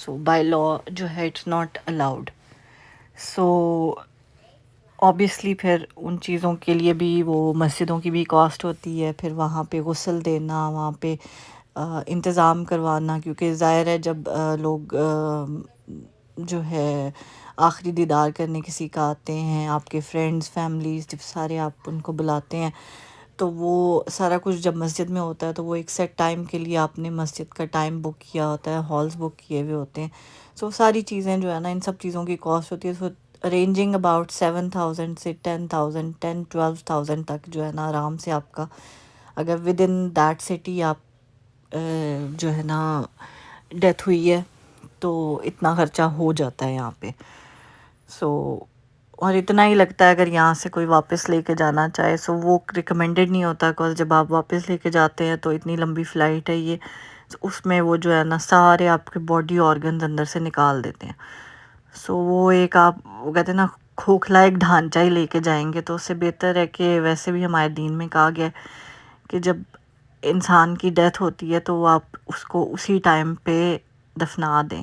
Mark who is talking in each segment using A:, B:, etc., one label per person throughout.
A: So by law جو ہے it's not allowed. So obviously پھر ان چیزوں کے لیے بھی وہ مسجدوں کی بھی کاسٹ ہوتی ہے، پھر وہاں پہ غسل دینا، وہاں پہ انتظام کروانا، کیونکہ ظاہر ہے جب لوگ جو ہے آخری دیدار کرنے کسی کا آتے ہیں، آپ کے فرینڈز فیملیز جب سارے آپ ان کو بلاتے ہیں، تو وہ سارا کچھ جب مسجد میں ہوتا ہے تو وہ ایک سیٹ ٹائم کے لیے آپ نے مسجد کا ٹائم بک کیا ہوتا ہے، ہالز بک کیے ہوئے ہوتے ہیں. سو ساری چیزیں جو ہے نا، ان سب چیزوں کی کاسٹ ہوتی ہے. سو ارینجنگ اباؤٹ 7,000 سے 10,000 12,000 تک جو ہے نا آرام سے آپ کا، اگر ود ان دیٹ سٹی آپ جو ہے نا ڈیتھ ہوئی ہے تو اتنا خرچہ ہو جاتا ہے یہاں پہ. سو اور اتنا ہی لگتا ہے اگر یہاں سے کوئی واپس لے کے جانا چاہے. سو وہ ریکمینڈیڈ نہیں ہوتا، بیکاز جب آپ واپس لے کے جاتے ہیں تو اتنی لمبی فلائٹ ہے یہ، اس میں وہ جو ہے نا سارے آپ کے باڈی آرگنز اندر سے نکال دیتے ہیں. سو وہ ایک آپ وہ کہتے ہیں نا کھوکھلا ایک ڈھانچہ ہی لے کے جائیں گے، تو اس سے بہتر ہے کہ ویسے بھی ہمارے دین میں کہا گیا ہے کہ جب انسان کی ڈیتھ ہوتی ہے تو آپ اس کو اسی ٹائم پہ دفنا دیں،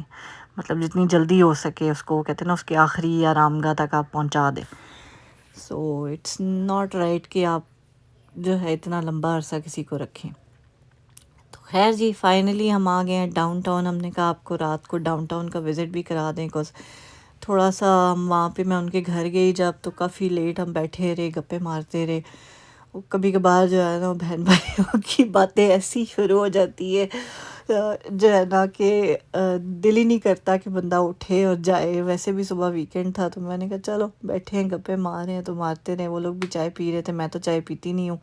A: مطلب جتنی جلدی ہو سکے اس کو، وہ کہتے ہیں نا اس کے آخری آرام گاہ تک آپ پہنچا دیں. سو اٹس ناٹ رائٹ کہ آپ جو ہے اتنا لمبا عرصہ کسی کو رکھیں. تو خیر جی، فائنلی ہم آ گئے ہیں ڈاؤن ٹاؤن. ہم نے کہا آپ کو رات کو ڈاؤن ٹاؤن کا وزٹ بھی کرا دیں، بیکاز تھوڑا سا ہم وہاں پہ، میں ان کے گھر گئی جب تو کافی لیٹ ہم بیٹھے رہے، گپے مارتے رہے. کبھی کبھار جو ہے نا بہن بھائیوں کی باتیں ایسی شروع ہو جاتی ہے جو ہے نا کہ دل ہی نہیں کرتا کہ بندہ اٹھے اور جائے. ویسے بھی صبح ویکینڈ تھا تو میں نے کہا چلو بیٹھے ہیں گپے مار رہے ہیں تو مارتے رہے. وہ لوگ بھی چائے پی رہے تھے، میں تو چائے پیتی نہیں ہوں،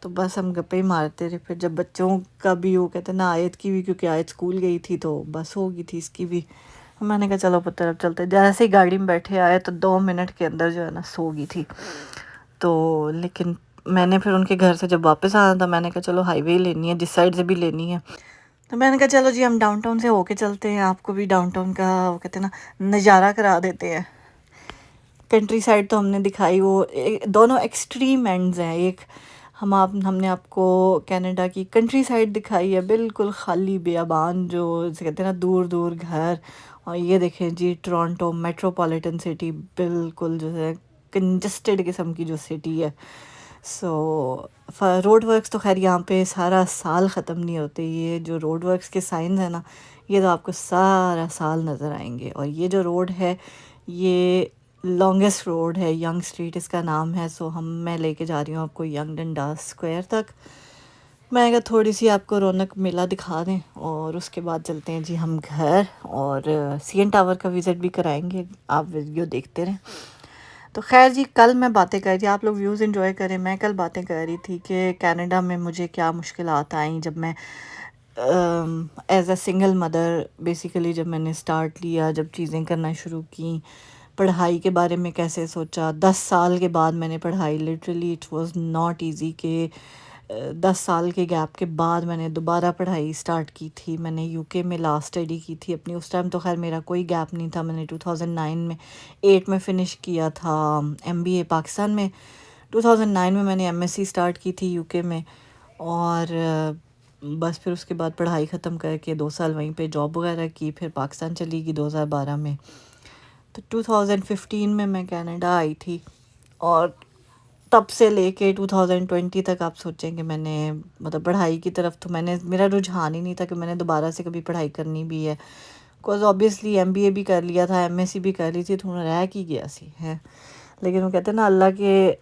A: تو بس ہم گپے ہی مارتے رہے. پھر جب بچوں کا بھی وہ کہتے ہیں نا آیت کی بھی، کیونکہ آیت اسکول گئی تھی تو بس ہو گئی تھی اس کی بھی، میں نے کہا چلو پتر اب چلتے. جیسے ہی گاڑی میں بیٹھے آئے تو 2 منٹ کے اندر جو ہے نا سو گئی تھی. تو لیکن میں نے پھر ان کے گھر سے جب واپس آنا تھا میں نے کہا چلو ہائی وے لینی ہے، جس سائڈ سے بھی لینی ہے، تو میں نے کہا چلو جی ہم ڈاؤن ٹاؤن سے ہو کے چلتے ہیں، آپ کو بھی ڈاؤن ٹاؤن کا وہ کہتے ہیں نا نظارہ کرا دیتے ہیں. کنٹری سائڈ تو ہم نے دکھائی، وہ دونوں ایکسٹریم اینڈز ہیں. ایک ہم نے آپ کو کینیڈا کی کنٹری سائڈ دکھائی ہے، بالکل خالی بیابان جو جسے کہتے ہیں نا دور دور گھر. اور یہ دیکھیں جی ٹورانٹو میٹروپولیٹن سٹی، بالکل جو ہے کنجسٹڈ قسم کی جو سٹی ہے. سو روڈ ورکس تو خیر یہاں پہ سارا سال ختم نہیں ہوتے. یہ جو روڈ ورکس کے سائنز ہیں نا، یہ تو آپ کو سارا سال نظر آئیں گے. اور یہ جو روڈ ہے یہ لانگسٹ روڈ ہے، ینگ اسٹریٹ اس کا نام ہے. سو میں لے کے جا رہی ہوں آپ کو ینگ ڈنڈاس اسکوائر تک. میں نے کہا تھوڑی سی آپ کو رونق میلہ دکھا دیں اور اس کے بعد چلتے ہیں جی ہم گھر، اور سی این ٹاور کا وزٹ بھی کرائیں گے. آپ ویڈیو دیکھتے رہیں. تو خیر جی، کل میں باتیں کر رہی تھی، آپ لوگ ویوز انجوائے کریں. میں کل باتیں کر رہی تھی کہ کینیڈا میں مجھے کیا مشکلات آئیں جب میں as a single mother basically جب میں نے اسٹارٹ لیا، جب چیزیں کرنا شروع کیں. پڑھائی کے بارے میں کیسے سوچا. 10 سال کے بعد میں نے پڑھائی، literally it was not easy کہ 10 سال کے گیپ کے بعد میں نے دوبارہ پڑھائی سٹارٹ کی تھی. میں نے یو کے میں لاسٹ اسٹڈی کی تھی اپنی. اس ٹائم تو خیر میرا کوئی گیپ نہیں تھا. میں نے 2009 میں 8 میں فنش کیا تھا ایم بی اے پاکستان میں. 2009 میں نے ایم ایس سی سٹارٹ کی تھی یو کے میں، اور بس پھر اس کے بعد پڑھائی ختم کر کے 2 سال وہیں پہ جاب وغیرہ کی. پھر پاکستان چلی گئی 2012 میں. تو 2015 میں کینیڈا آئی تھی، اور تب سے لے کے 2020 تک آپ سوچیں کہ میں نے مطلب پڑھائی کی طرف تو میرا رجحان ہی نہیں تھا کہ میں نے دوبارہ سے کبھی پڑھائی کرنی بھی ہے. بیکاز آبویسلی ایم بی اے بھی کر لیا تھا، ایم ایس سی بھی کر لی تھی، تھوڑا رہ کی گیا سی ہے. لیکن وہ کہتے ہیں نا اللہ کے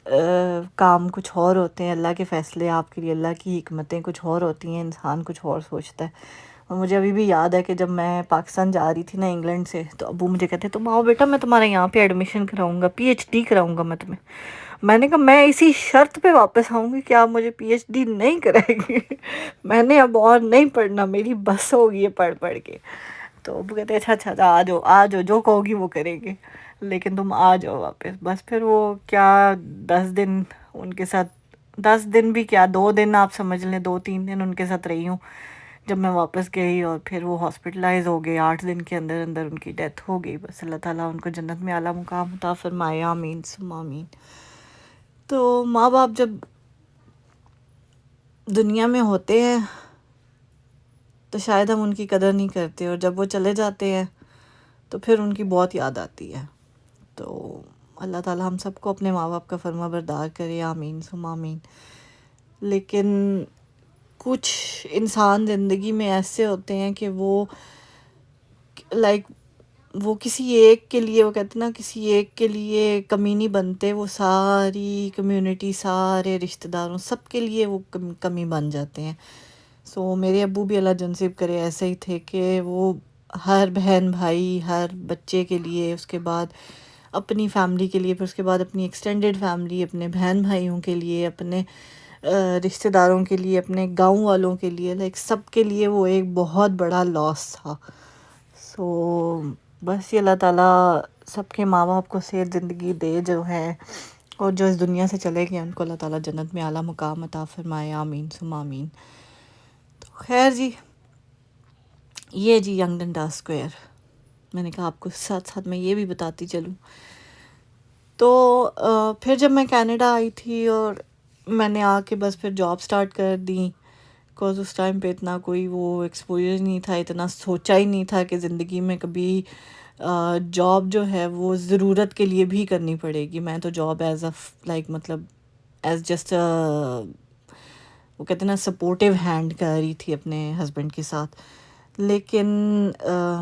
A: کام کچھ اور ہوتے ہیں، اللہ کے فیصلے آپ کے لیے، اللہ کی حکمتیں کچھ اور ہوتی ہیں، انسان کچھ اور سوچتا ہے. اور مجھے ابھی بھی یاد ہے کہ جب میں پاکستان جا رہی تھی نا انگلینڈ سے، تو ابو مجھے کہتے تم آؤ بیٹا میں تمہارے یہاں پہ ایڈمیشن کراؤں گا، پی ایچ ڈی کراؤں گا میں تمہیں. میں نے کہا میں اسی شرط پہ واپس آؤں گی کہ آپ مجھے پی ایچ ڈی نہیں کرائیں گے. میں نے اب اور نہیں پڑھنا، میری بس ہو گئی ہے پڑھ پڑھ کے. تو ابو کہتے اچھا آ جاؤ آ جاؤ، جو کہو گی وہ کریں گے، لیکن تم آ جاؤ واپس. بس پھر وہ کیا 10 دن ان کے ساتھ، 10 دن بھی کیا 2 دن آپ سمجھ لیں، 2-3 دن ان کے ساتھ رہی ہوں جب میں واپس گئی. اور پھر وہ ہاسپٹلائز ہو گئے، 8 دن کے اندر اندر ان کی ڈیتھ ہو گئی. بس اللہ تعالیٰ ان کو جنت میں اعلیٰ مقام عطا فرمائے، آمین ثم آمین. تو ماں باپ جب دنیا میں ہوتے ہیں تو شاید ہم ان کی قدر نہیں کرتے، اور جب وہ چلے جاتے ہیں تو پھر ان کی بہت یاد آتی ہے. تو اللہ تعالیٰ ہم سب کو اپنے ماں باپ کا فرما بردار کرے، آمین ثم آمین. لیکن کچھ انسان زندگی میں ایسے ہوتے ہیں کہ وہ لائک وہ کسی ایک کے لیے، وہ کہتے ہیں نا، کسی ایک کے لیے کمی نہیں بنتے، وہ ساری کمیونٹی، سارے رشتہ داروں، سب کے لیے وہ کمی بن جاتے ہیں. سو میرے ابو بھی اللہ جنصیب کرے ایسے ہی تھے کہ وہ ہر بہن بھائی، ہر بچے کے لیے، اس کے بعد اپنی فیملی کے لیے، پھر اس کے بعد اپنی ایکسٹینڈڈ فیملی، اپنے بہن بھائیوں کے لیے، اپنے رشتہ داروں کے لیے، اپنے گاؤں والوں کے لیے، لائک سب کے لیے وہ ایک بہت بڑا لاس تھا. سو بس یہ اللہ تعالیٰ سب کے ماں باپ کو صحت زندگی دے جو ہے، اور جو اس دنیا سے چلے گئے ان کو اللہ تعالیٰ جنت میں اعلیٰ مقام عطا فرمائے، آمین ثم آمین. تو خیر جی، یہ جی ینگ ڈنڈا اسکوائر، میں نے کہا آپ کو ساتھ ساتھ میں یہ بھی بتاتی چلوں. تو پھر جب میں کینیڈا آئی تھی اور میں نے آ کے بس پھر جاب سٹارٹ کر دی، بیکاز اس ٹائم پہ اتنا کوئی وہ ایکسپوجر نہیں تھا، اتنا سوچا ہی نہیں تھا کہ زندگی میں کبھی جاب جو ہے وہ ضرورت کے لیے بھی کرنی پڑے گی. میں تو جاب ایز اے لائک مطلب ایز جسٹ وہ کہتے ہیں نا سپورٹیو ہینڈ کر رہی تھی اپنے ہسبینڈ کے ساتھ. لیکن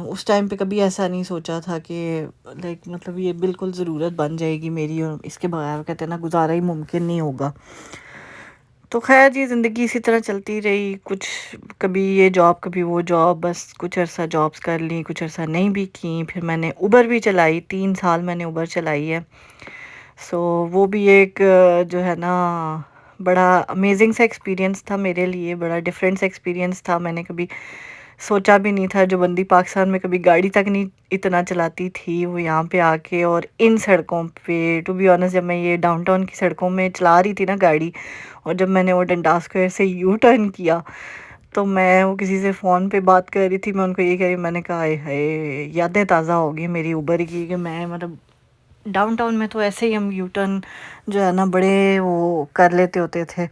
A: اس ٹائم پہ کبھی ایسا نہیں سوچا تھا کہ لائک مطلب یہ بالکل ضرورت بن جائے گی میری، اور اس کے بغیر کہتے ہیں نا گزارا ہی ممکن نہیں ہوگا. تو خیر جی، زندگی اسی طرح چلتی رہی، کچھ کبھی یہ جاب کبھی وہ جاب، بس کچھ عرصہ جابس کر لیں، کچھ عرصہ نہیں بھی کیں. پھر میں نے اوبر بھی چلائی، 3 سال میں نے اوبر چلائی ہے. سو وہ بھی ایک جو ہے نا بڑا امیزنگ سا ایکسپیرینس تھا میرے لیے، بڑا ڈفرینٹ سا ایکسپیرینس تھا. میں نے کبھی سوچا بھی نہیں تھا، جو بندی پاکستان میں کبھی گاڑی تک نہیں اتنا چلاتی تھی، وہ یہاں پہ آ کے اور ان سڑکوں پہ، ٹو بی آنیسٹ جب میں یہ ڈاؤن ٹاؤن کی سڑکوں میں چلا رہی تھی نا گاڑی، اور جب میں نے وہ ڈنڈا اسکوائر سے یو ٹرن کیا، تو میں وہ کسی سے فون پہ بات کر رہی تھی، میں ان کو یہ کہہ رہی، میں نے کہا ہائے یادیں تازہ ہو گئی میری اوبر کی، کہ میں مطلب ڈاؤن ٹاؤن میں تو ایسے ہی ہم یو ٹرن جو ہے نا بڑے وہ کر لیتے ہوتے تھے.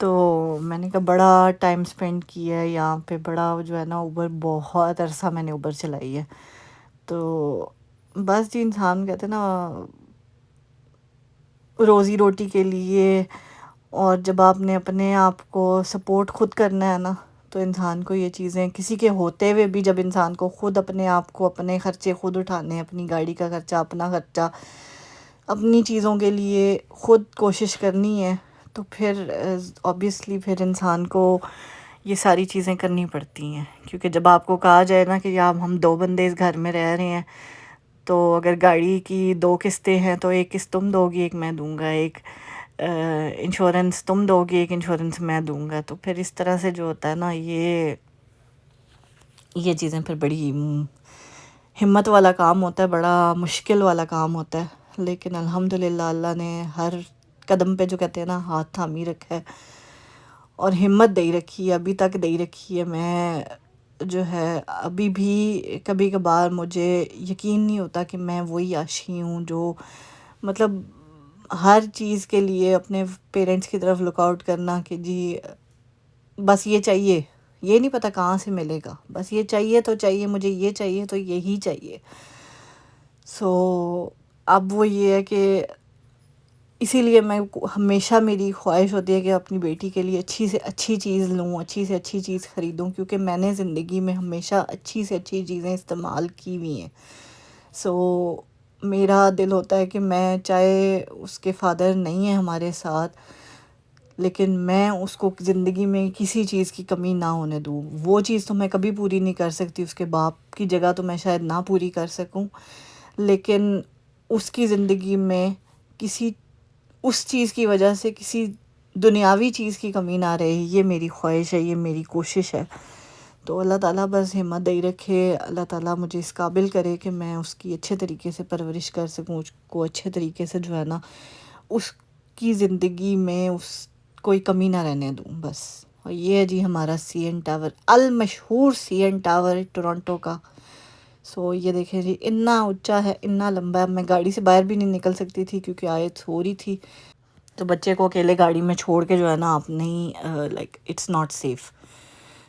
A: تو میں نے کہا بڑا ٹائم اسپینڈ کیا ہے یہاں پہ، بڑا جو ہے نا اوبر بہت عرصہ میں نے اوبر چلائی ہے. تو بس جی، انسان کہتے ہیں نا روزی روٹی کے لیے، اور جب آپ نے اپنے آپ کو سپورٹ خود کرنا ہے نا، تو انسان کو یہ چیزیں کسی کے ہوتے ہوئے بھی، جب انسان کو خود اپنے آپ کو اپنے خرچے خود اٹھانے، اپنی گاڑی کا خرچہ، اپنا خرچہ، اپنی چیزوں کے لیے خود کوشش کرنی ہے، تو پھر اوبیسلی پھر انسان کو یہ ساری چیزیں کرنی پڑتی ہیں. کیونکہ جب آپ کو کہا جائے نا کہ ہم 2 بندے اس گھر میں رہ رہے ہیں، تو اگر گاڑی کی 2 قسطیں ہیں تو ایک قسط تم دو گی، ایک میں دوں گا، ایک انشورنس تم دو گی، ایک انشورنس میں دوں گا. تو پھر اس طرح سے جو ہوتا ہے نا، یہ چیزیں پھر بڑی ہمت والا کام ہوتا ہے، بڑا مشکل والا کام ہوتا ہے. لیکن الحمدللہ اللہ نے ہر قدم پہ جو کہتے ہیں نا ہاتھ تھامی رکھا ہے، اور ہمت دے رکھی ہے، ابھی تک دے رکھی ہے. میں جو ہے ابھی بھی کبھی کبھار مجھے یقین نہیں ہوتا کہ میں وہی عاشقی ہوں جو مطلب ہر چیز کے لیے اپنے پیرنٹس کی طرف لک آؤٹ کرنا، کہ جی بس یہ چاہیے، یہ نہیں پتہ کہاں سے ملے گا، بس یہ چاہیے تو چاہیے، مجھے یہ چاہیے تو یہی چاہیے. سو اب وہ یہ ہے کہ اسی لیے میں ہمیشہ میری خواہش ہوتی ہے کہ اپنی بیٹی کے لیے اچھی سے اچھی چیز لوں، اچھی سے اچھی چیز خریدوں، کیونکہ میں نے زندگی میں ہمیشہ اچھی سے اچھی چیزیں استعمال کی ہوئی ہیں. سو میرا دل ہوتا ہے کہ میں چاہے اس کے فادر نہیں ہیں ہمارے ساتھ، لیکن میں اس کو زندگی میں کسی چیز کی کمی نہ ہونے دوں. وہ چیز تو میں کبھی پوری نہیں کر سکتی، اس کے باپ کی جگہ تو میں شاید نہ پوری کر سکوں، لیکن اس کی زندگی میں کسی اس چیز کی وجہ سے کسی دنیاوی چیز کی کمی نہ رہے، یہ میری خواہش ہے، یہ میری کوشش ہے. تو اللہ تعالیٰ بس ہمت دے رکھے، اللہ تعالیٰ مجھے اس قابل کرے کہ میں اس کی اچھے طریقے سے پرورش کر سکوں، اس کو اچھے طریقے سے جو ہے نا اس کی زندگی میں اس کوئی کمی نہ رہنے دوں بس. اور یہ ہے جی ہمارا سی این ٹاور، المشہور سی این ٹاور ٹورنٹو کا. سو یہ دیکھیں جی، اتنا اونچا ہے، اتنا لمبا ہے، میں گاڑی سے باہر بھی نہیں نکل سکتی تھی کیونکہ آیت ہو رہی تھی. تو بچے کو اکیلے گاڑی میں چھوڑ کے جو ہے نا آپ نہیں لائک اٹس ناٹ سیف.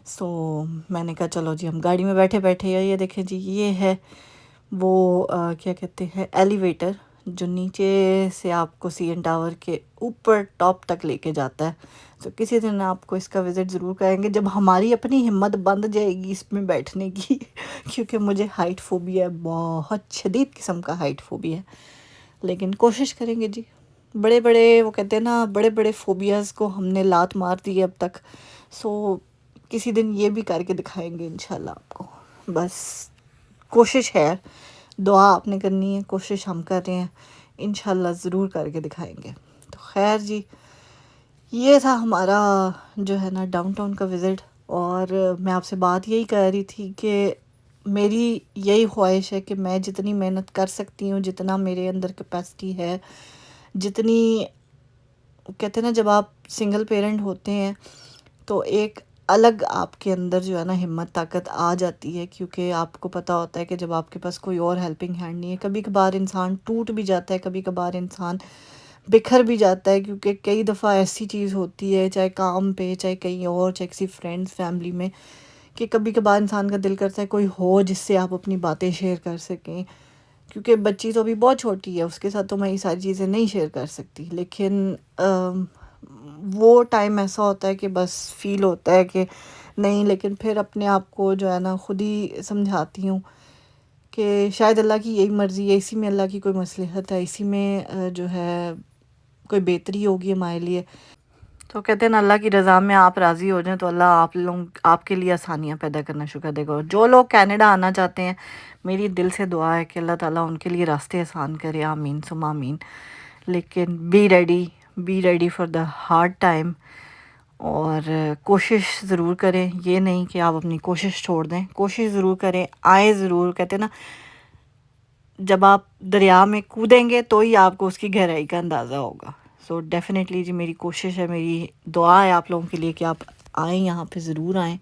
A: سو میں نے کہا چلو جی ہم گاڑی میں بیٹھے بیٹھے یہ دیکھیں جی یہ ہے وہ کیا کہتے ہیں ایلیویٹر جو نیچے سے آپ کو سی این ٹاور کے اوپر ٹاپ تک لے کے جاتا ہے. تو کسی دن آپ کو اس کا وزٹ ضرور کریں گے جب ہماری اپنی ہمت بند جائے گی اس میں بیٹھنے کی کیونکہ مجھے ہائٹ فوبیا ہے، بہت شدید قسم کا ہائٹ فوبیا ہے. لیکن کوشش کریں گے جی. بڑے بڑے وہ کہتے ہیں نا بڑے بڑے فوبیاز کو ہم نے لات مار دی ہے اب تک. سو کسی دن یہ بھی کر کے دکھائیں گے انشاءاللہ آپ کو. بس کوشش ہے، دعا آپ نے کرنی ہے، کوشش ہم کر رہے ہیں، انشاءاللہ ضرور کر کے دکھائیں گے. تو خیر جی یہ تھا ہمارا جو ہے نا ڈاؤن ٹاؤن کا وزٹ. اور میں آپ سے بات یہی کر رہی تھی کہ میری یہی خواہش ہے کہ میں جتنی محنت کر سکتی ہوں، جتنا میرے اندر کیپیسٹی ہے، جتنی کہتے ہیں نا جب آپ سنگل پیرنٹ ہوتے ہیں تو ایک الگ آپ کے اندر جو ہے نا ہمت طاقت آ جاتی ہے، کیونکہ آپ کو پتہ ہوتا ہے کہ جب آپ کے پاس کوئی اور ہیلپنگ ہینڈ نہیں ہے، کبھی کبھار انسان ٹوٹ بھی جاتا ہے، کبھی کبھار انسان بکھر بھی جاتا ہے، کیونکہ کئی دفعہ ایسی چیز ہوتی ہے چاہے کام پہ، چاہے کہیں اور، چاہے کسی فرینڈس فیملی میں، کہ کبھی کبھار انسان کا دل کرتا ہے کوئی ہو جس سے آپ اپنی باتیں شیئر کر سکیں. کیونکہ بچی تو ابھی بہت چھوٹی ہے، اس کے ساتھ تو میں یہ ساری چیزیں نہیں شیئر کر سکتی. لیکن وہ ٹائم ایسا ہوتا ہے کہ بس فیل ہوتا ہے کہ نہیں، لیکن پھر اپنے آپ کو جو ہے نا خود ہی سمجھاتی ہوں کہ شاید اللہ کی یہی مرضی ہے، اسی میں اللہ کی کوئی مصلحت ہے، اسی میں جو ہے کوئی بہتری ہوگی ہمارے لیے. تو کہتے ہیں نا اللہ کی رضا میں آپ راضی ہو جائیں تو اللہ آپ کے لیے آسانیاں پیدا کرنا شروع کر دے گا. اور جو لوگ کینیڈا آنا چاہتے ہیں میری دل سے دعا ہے کہ اللہ تعالیٰ ان کے لیے راستے آسان کرے، آمین ثم آمین. لیکن be ready for the hard time. اور کوشش ضرور کریں، یہ نہیں کہ آپ اپنی کوشش چھوڑ دیں، کوشش ضرور کریں، آئیں ضرور. کہتے ہیں نا جب آپ دریا میں کودیں گے تو ہی آپ کو اس کی گہرائی کا اندازہ ہوگا. سو ڈیفینیٹلی جی میری کوشش ہے، میری دعا ہے آپ لوگوں کے لیے کہ آپ آئیں، یہاں پہ ضرور آئیں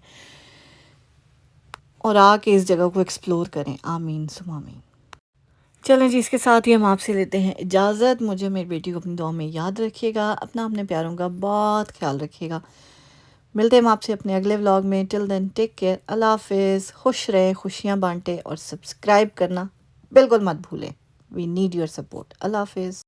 A: اور آ کے اس جگہ کو ایکسپلور کریں، آمین ثم آمین. چلیں جی اس کے ساتھ ہی ہم آپ سے لیتے ہیں اجازت. مجھے میری بیٹی کو اپنی دعا میں یاد رکھیے گا، اپنے پیاروں کا بہت خیال رکھیے گا. ملتے ہیں ہم آپ سے اپنے اگلے ولاگ میں. ٹل دین ٹیک کیئر، اللہ حافظ. خوش رہیں، خوشیاں بانٹیں اور سبسکرائب کرنا بالکل مت بھولیں. We need your support. اللہ حافظ.